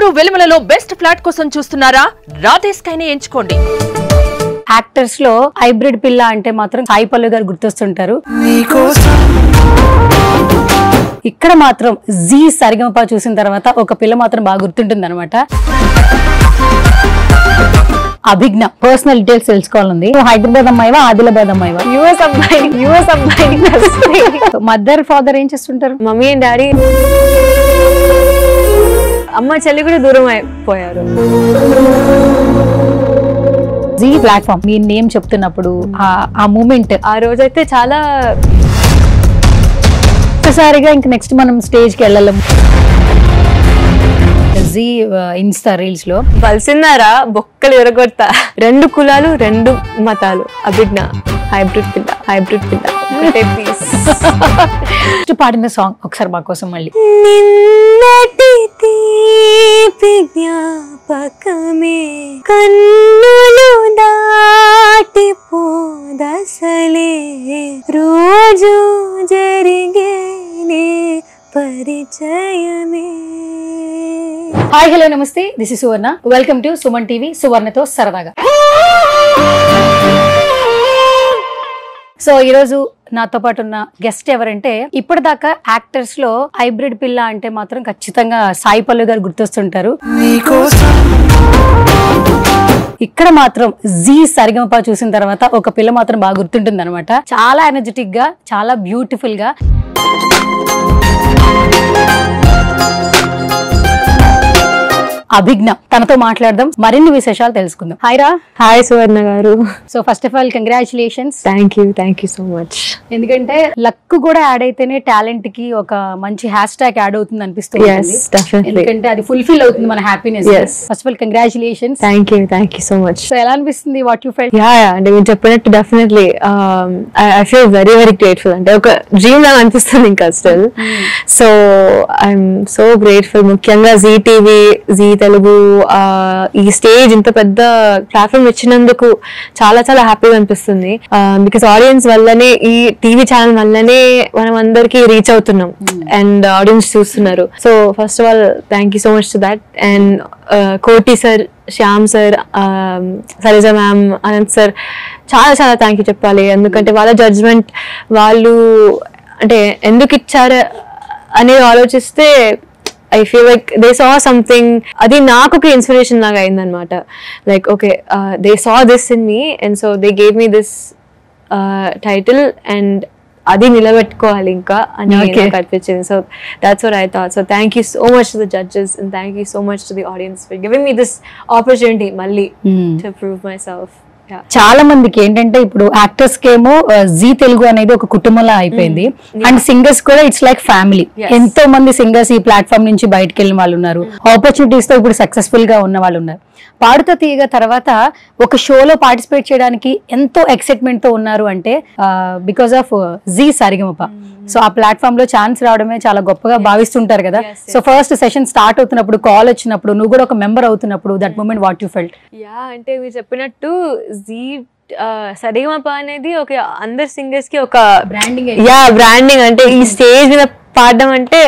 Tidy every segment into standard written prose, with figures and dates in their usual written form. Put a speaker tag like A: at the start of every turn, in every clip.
A: Eluru వెలుమలలో best flat కోసం చూస్తున్నారా? రాధే స్కైని ఎంచుకోండి.
B: యాక్టర్స్ లో హైబ్రిడ్ పిల్ల అంటే మాత్రం సాయి పల్లవి గారు గుర్తొస్తుంటారు. ఇక్కడ మాత్రం జీ సరిగమప చూసిన తర్వాత ఒక పిల్ల మాత్రం బాగా గుర్తుంటుంది అనమాట. అభిజ్ఞ పర్సనల్ డీటెయిల్స్ తెలుసుకోవాలండి. హైదరాబాద్ అమ్మాయివా ఆదిలాబాద్ అమ్మాయివా?
C: యూఎస్ అబ్బాయి.
B: మదర్ ఫాదర్ ఏం చేస్తుంటారు?
C: Mummy and daddy. అమ్మ చెల్లి కూడా దూరం అయిపోయారు.
B: జీ ప్లాట్ఫామ్ మీ నేమ్ చెప్తున్నప్పుడు ఆ మూమెంట్
C: ఆ రోజైతే చాలా
B: ఒక్కసారిగా ఇంక నెక్స్ట్ మనం స్టేజ్ కి వెళ్ళలేం. జీ ఇన్స్టా రీల్స్ లో
C: బలిసిందారా బొక్కలు ఎరగొడతా, 2 కులాలు 2 మతాలు, అభిజ్ఞ హైబ్రిడ్ పిల్ల.
B: పాడిన సాంగ్ ఒకసారి మా కోసం మళ్ళీ.
C: నిన్నటి తీపి జ్ఞాపకమే కన్నులు దాటిపోదసలే రోజు జరిగేనే పరిచయమే.
B: హాయ్ హలో నమస్తే, this is Suvarna. Welcome to Suman TV సువర్ణతో సరదాగా. సో ఈరోజు నాతో పాటు ఉన్న గెస్ట్ ఎవరంటే, ఇప్పటిదాకా యాక్టర్స్ లో హైబ్రిడ్ పిల్ల అంటే మాత్రం ఖచ్చితంగా సాయి పల్లవి గారు గుర్తొస్తుంటారు. ఇక్కడ మాత్రం జీ సరిగమప చూసిన తర్వాత ఒక పిల్ల మాత్రం బాగా గుర్తుంటుంది అనమాట. చాలా ఎనర్జెటిక్ గా, చాలా బ్యూటిఫుల్ గా. అభిజ్ఞ తనతో మాట్లాడదాం, మరిన్ని విశేషాలు తెలుసుకుందాం. హాయ్ రా.
C: హాయ్ సువర్ణ గారు.
B: So first of all congratulations.
C: Thank you so much.
B: ఎందుకంటే లక్ కూడా యాడ్ అయితేనే టాలెంట్ కి ఒక మంచి హ్యాష్ ట్యాగ్ యాడ్ అవుతుంది అనిపిస్తుంది. ఎందుకంటే అది ఫుల్ఫిల్ అవుతుంది మన happiness. First of all congratulations.
C: Thank you so much.
B: So ఎలా అనిపిస్తుంది? What you felt?
C: అంటే మీరు చెప్పినట్టు definitely I feel very grateful. అంటే ఒక డ్రీమ్ లాగా అనిపిస్తుంది ఇంకా still. So I'm so grateful. ముఖ్యంగా జీ టీవీ, జీ తెలుగు ఈ స్టేజ్ ఇంత పెద్ద ప్లాట్ఫామ్ ఇచ్చినందుకు చాలా చాలా హ్యాపీగా అనిపిస్తుంది. బికాస్ ఆడియన్స్ వల్లనే, ఈ టీవీ ఛానల్ వల్లనే మనం అందరికి రీచ్ అవుతున్నాం అండ్ ఆడియన్స్ చూస్తున్నారు. So first of all thank you so much to that. And Koti sir, Shyam sir, Sarija ma'am, Anant sir, చాలా చాలా థ్యాంక్ యూ చెప్పాలి. ఎందుకంటే వాళ్ళ జడ్జ్మెంట్, వాళ్ళు అంటే ఎందుకు ఇచ్చారు అనేది ఆలోచిస్తే I feel like they saw something. అది నాకు ఒక ఇన్స్పిరేషన్ లాగా అయిందనమాట. Like okay, they saw this in me and so they gave me this title and అది నిలబెట్టుకోవాలి ఇంకా అని నాకు అనిపించింది. So that's what I thought. So thank you so much to the judges and thank you so much to the audience for giving me this opportunity మళ్ళీ to prove myself.
B: చాలా మందికి ఏంటంటే ఇప్పుడు యాక్టర్స్ కేమో జీ తెలుగు అనేది ఒక కుటుంబంలా అయిపోయింది. And singers కూడా ఇట్స్ లైక్ ఫ్యామిలీ. ఎంతో మంది సింగర్స్ ఈ ప్లాట్ఫామ్ నుంచి బయటకు వెళ్ళిన వాళ్ళు ఉన్నారు. ఆపర్చునిటీస్ తో ఇప్పుడు సక్సెస్ఫుల్ గా ఉన్న వాళ్ళు ఉన్నారు. పాడుతా తీయగా తర్వాత ఒక షోలో పార్టిసిపేట్ చేయడానికి ఎంతో ఎక్సైట్మెంట్ తో ఉన్నారు అంటే because of Zee Sa Re Ga Ma Pa. So ఆ ప్లాట్ఫామ్ లో ఛాన్స్ రావడమే చాలా గొప్పగా భావిస్తుంటారు కదా. సో ఫస్ట్ సెషన్ స్టార్ట్ అవుతున్నప్పుడు, కాల్ వచ్చినప్పుడు, నువ్వు కూడా ఒక మెంబర్ అవుతున్నప్పుడు, that moment what you felt?
C: అంటే మీరు చెప్పినట్టు జీ సరిగమప అనేది ఒక అందరు సింగర్స్ కి ఒక బ్రాండింగ్. అంటే ఈ స్టేజ్ మీద పాడడం అంటే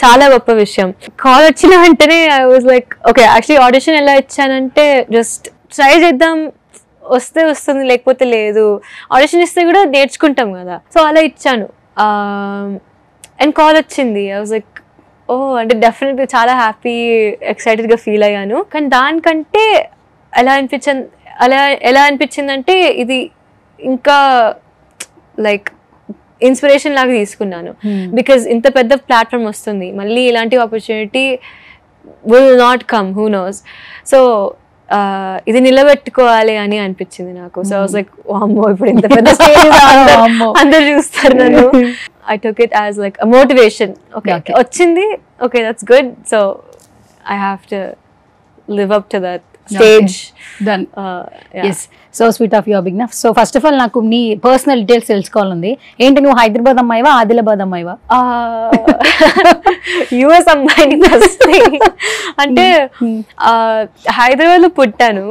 C: చాలా గొప్ప విషయం. కాల్ వచ్చిన వెంటనే I was like okay. Actually audition ఎలా ఇచ్చానంటే జస్ట్ ట్రై చేద్దాం, వస్తే వస్తుంది లేకపోతే లేదు. ఆడిషన్ ఇస్తే కూడా నేర్చుకుంటాం కదా. సో అలా ఇచ్చాను అండ్ కాల్ వచ్చింది. ఐ వాజ్ లైక్ ఓ, అంటే డెఫినెట్గా చాలా హ్యాపీ, ఎక్సైటెడ్గా ఫీల్ అయ్యాను. కానీ దానికంటే ఎలా అనిపించిందంటే ఇది ఇంకా లైక్ ఇన్స్పిరేషన్ లాగా తీసుకున్నాను. బికాజ్ ఇంత పెద్ద ప్లాట్ఫామ్ వస్తుంది, మళ్ళీ ఇలాంటి opportunity will not come, who knows. So ఇది నిలబెట్టుకోవాలి అని అనిపించింది నాకు. సో ఐ వాజ్ లైక్ అమ్మో, ఇప్పుడు ఇంత పెద్ద స్టేజ్ అందరు చూస్తారు నన్ను. I took it as like a motivation. Okay. వచ్చింది, okay, that's good. So I have to live up to that stage.
B: Done. Yes. So sweet of you, Abhigna. So first of all, నాకు నీ personal details తెలుసుకోవాలండి. ఏంటి, నువ్వు హైదరాబాద్ అమ్మాయివా Adilabad అమ్మాయివా?
C: US అమ్మాయిని first. అంటే హైదరాబాద్ లో పుట్టాను,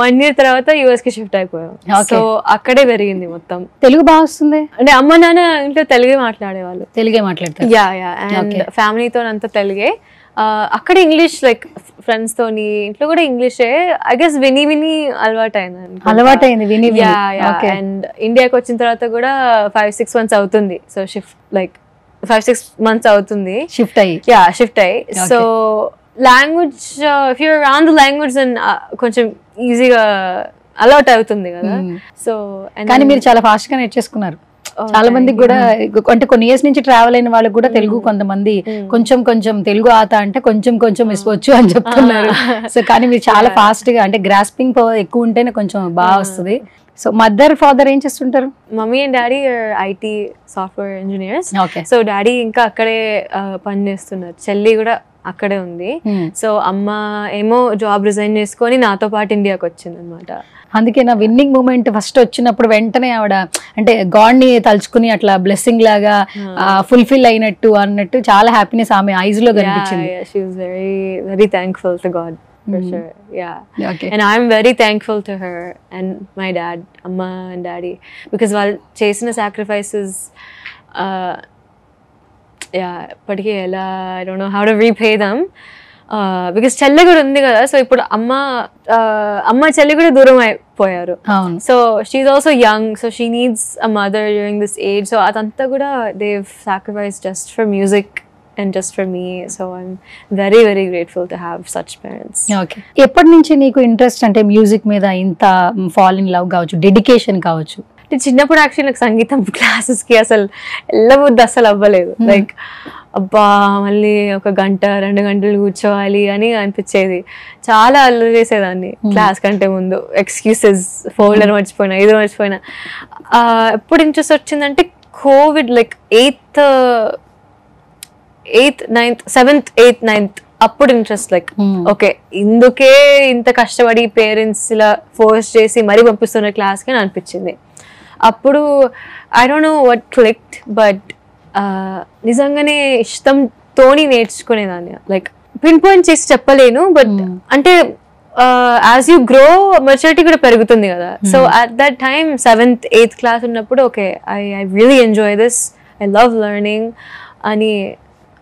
C: 1 year తర్వాత యుఎస్ కి షిఫ్ట్ అయిపోయాను. సో అక్కడే పెరిగింది మొత్తం.
B: తెలుగు బాగా వస్తుంది
C: అంటే అమ్మ నాన్న ఇంట్లో తెలుగే మాట్లాడేవాళ్ళు.
B: తెలుగే మాట్లాడతారు.
C: అండ్ ఫ్యామిలీతో అంతా తెలుగే. అక్కడ ఇంగ్లీష్ లైక్ ఫ్రెండ్స్ తోని ఇంట్లో కూడా ఇంగ్లీషే ఐ గెస్ విని
B: అలవాటైంది విని.
C: అండ్ ఇండియాకి వచ్చిన తర్వాత కూడా 5-6 months అవుతుంది. సో షిఫ్ట్ లైక్ 5-6 months అవుతుంది
B: షిఫ్ట్ అయ్యి.
C: So language if you're around the language and కొంచెం ఈజీగా అలౌట్ అవుతుంది కదా. సో
B: కానీ మీరు చాలా ఫాస్ట్ గా నేర్చేసుకున్నారు. చాలా మందికి కూడా అంటే కొన్ని ఇయర్స్ నుంచి ట్రావెల్ అయిన వాళ్ళకి కూడా తెలుగు కొంతమంది కొంచెం తెలుగు ఆత అంటే కొంచెం ఇసుకోవచ్చు అని చెప్తున్నారు. సో కానీ మీరు చాలా ఫాస్ట్ గా అంటే గ్రాస్పింగ్ పవర్ ఎక్కువ ఉంటేనే కొంచెం బాగా వస్తుంది. సో మదర్ ఫాదర్ ఏం చేస్తుంటారు?
C: Mummy and daddy IT software engineers.
B: Okay.
C: So daddy ఇంకా అక్కడే పని చేస్తున్నారు, చెల్లి కూడా అక్కడే ఉంది. సో అమ్మ ఏమో జాబ్ రిజైన్ చేసుకొని నాతో పాటు ఇండియాకి వచ్చింది అనమాట.
B: అందుకే నా విన్నింగ్ మూమెంట్ ఫస్ట్ వచ్చినప్పుడు వెంటనే ఆవిడ అంటే గాడ్ ని తలుచుకుని అట్లా బ్లెస్సింగ్ లాగా ఫుల్ఫిల్ అయినట్టు అన్నట్టు చాలా హ్యాపీనెస్ ఆమె ఐజ్ లో కనిపించింది.
C: She was very very thankful to God for sure. And I'm very thankful to her and my dad, amma and daddy, because వాళ్ళు చేసిన sacrifices ఇప్పటికీ ఎలా I don't know how to repay them. Because చెల్లి కూడా ఉంది కదా. So ఇప్పుడు అమ్మ చెల్లి కూడా దూరం అయిపోయారు. So she also young, so she needs a mother during this age. So అదంతా కూడా they sacrifice just for music and just for me. So I'm very very grateful to have such parents.
B: Okay. ఎప్పటి నుంచి నీకు interest అంటే music మీద ఇంత fall in love కావచ్చు, dedication కావచ్చు?
C: చిన్నప్పుడు యాక్చువల్లీ నాకు సంగీతం క్లాసెస్ కి అసలు వెళ్ళబుద్ది అసలు అవ్వలేదు. లైక్ అబ్బా మళ్ళీ 1 గంట 2 గంటలు కూర్చోవాలి అని అనిపించేది. చాలా అల్లరి చేసేదాన్ని క్లాస్ కంటే ముందు. ఎక్స్క్యూసెస్, ఫోల్డర్ మర్చిపోయినా, ఇది మర్చిపోయినా. ఎప్పుడు ఇంట్రెస్ట్ వచ్చిందంటే Covid like 7th 8th 9th అప్పుడు ఇంట్రెస్ట్ లైక్ ఓకే ఇందుకే ఇంత కష్టపడి పేరెంట్స్ ఇలా ఫోర్స్ చేసి మరీ పంపిస్తున్న క్లాస్కి అని అనిపించింది. అప్పుడు I don't know what clicked, but నిజంగానే ఇష్టంతోని నేర్చుకునేదాన్ని. లైక్ పిన్ పాయింట్ చేసి చెప్పలేను, బట్ అంటే యాజ్ యూ గ్రో మెచ్యూరిటీ కూడా పెరుగుతుంది కదా. So at that time 7th 8th class ఉన్నప్పుడు okay I really enjoy this, I love learning అని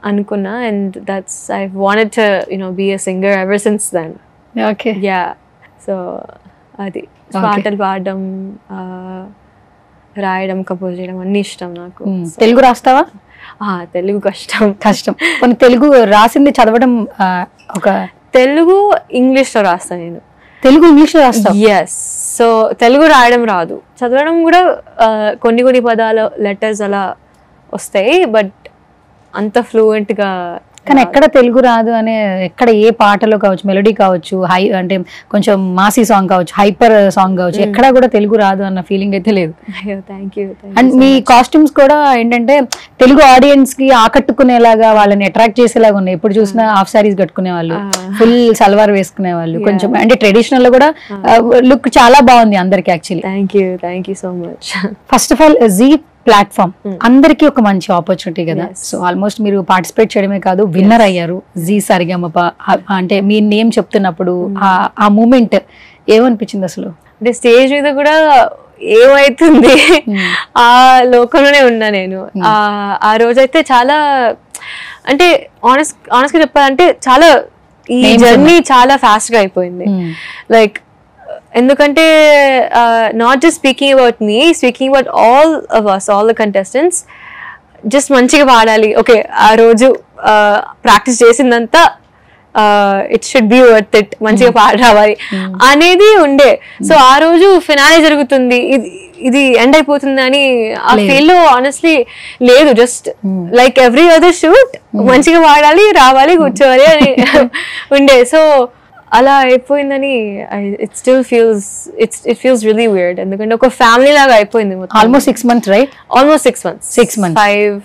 C: అనుకున్నా. And that's I wanted to be a singer ever since then.
B: Okay.
C: So అది పాటలు పాడడం, రాయడం, కంపోజ్ చేయడం అన్ని ఇష్టం నాకు.
B: తెలుగు రాస్తావా?
C: తెలుగు కష్టం.
B: కొన్ని తెలుగు రాసింది చదవడం ఒక
C: తెలుగు ఇంగ్లీష్ లో రాస్తాను నేను.
B: తెలుగు ఇంగ్లీష్ లో రాస్తా?
C: ఎస్. సో తెలుగు రాయడం రాదు, చదవడం కూడా కొన్ని పదాలు లెటర్స్ అలా వస్తాయి, బట్ అంత ఫ్లూయెంట్ గా.
B: కానీ ఎక్కడ తెలుగు రాదు అనే, ఎక్కడ ఏ పాటలో కావచ్చు, మెలోడీ కావచ్చు, హై అంటే కొంచెం మాసీ సాంగ్ కావచ్చు, హైపర్ సాంగ్ కావచ్చు, ఎక్కడ కూడా తెలుగు రాదు అన్న ఫీలింగ్ అయితే లేదు. అండ్ మీ కాస్ట్యూమ్స్ కూడా ఏంటంటే తెలుగు ఆడియన్స్ కి ఆకట్టుకునేలాగా, వాళ్ళని అట్రాక్ట్ చేసేలాగా ఉన్నాయి. ఎప్పుడు చూసినా హాఫ్ సారీస్ కట్టుకునే వాళ్ళు, ఫుల్ సల్వార్ వేసుకునే వాళ్ళు, కొంచెం అంటే ట్రెడిషనల్ లో కూడా లుక్ చాలా బాగుంది అందరికి actually.
C: Thank you so much.
B: First of all Zee platform అందరికి ఒక మంచి ఆపర్చునిటీ కదా. సో ఆల్మోస్ట్ మీరు పార్టిసిపేట్ చేయడమే కాదు, విన్నర్ అయ్యారు జీ సరిగమప. అంటే మీ నేమ్ చెప్తున్నప్పుడు ఆ మూమెంట్ ఏమనిపించింది అసలు? అంటే
C: స్టేజ్ మీద కూడా ఏమైతుంది ఆ లోకంలోనే ఉన్నా నేను. ఆ రోజైతే చాలా అంటే ఆనెస్ట్ గా చెప్పాలంటే చాలా ఈ జర్నీ చాలా ఫాస్ట్ గా అయిపోయింది. లైక్ ఎందుకంటే not just speaking about me, speaking about all of us, all the contestants. Just మంచిగా పాడాలి, ఓకే ఆ రోజు ప్రాక్టీస్ చేసిందంతా it should be worth it, మంచిగా పాట రావాలి అనేది ఉండే. సో ఆ రోజు ఫినాలే జరుగుతుంది, ఇది ఎండ్ అయిపోతుంది అని ఆ ఫీల్ లో ఆనెస్ట్లీ లేదు. Just like every other shoot మంచిగా పాడాలి, రావాలి, కూర్చోవాలి అని ఉండే. సో అలా అయిపోయిందని it still feels really weird. ఎందుకంటే ఒక ఫ్యామిలీ లాగా అయిపోయింది.
B: Almost 6 months, right?
C: Almost 6 months.
B: 6 months.
C: 5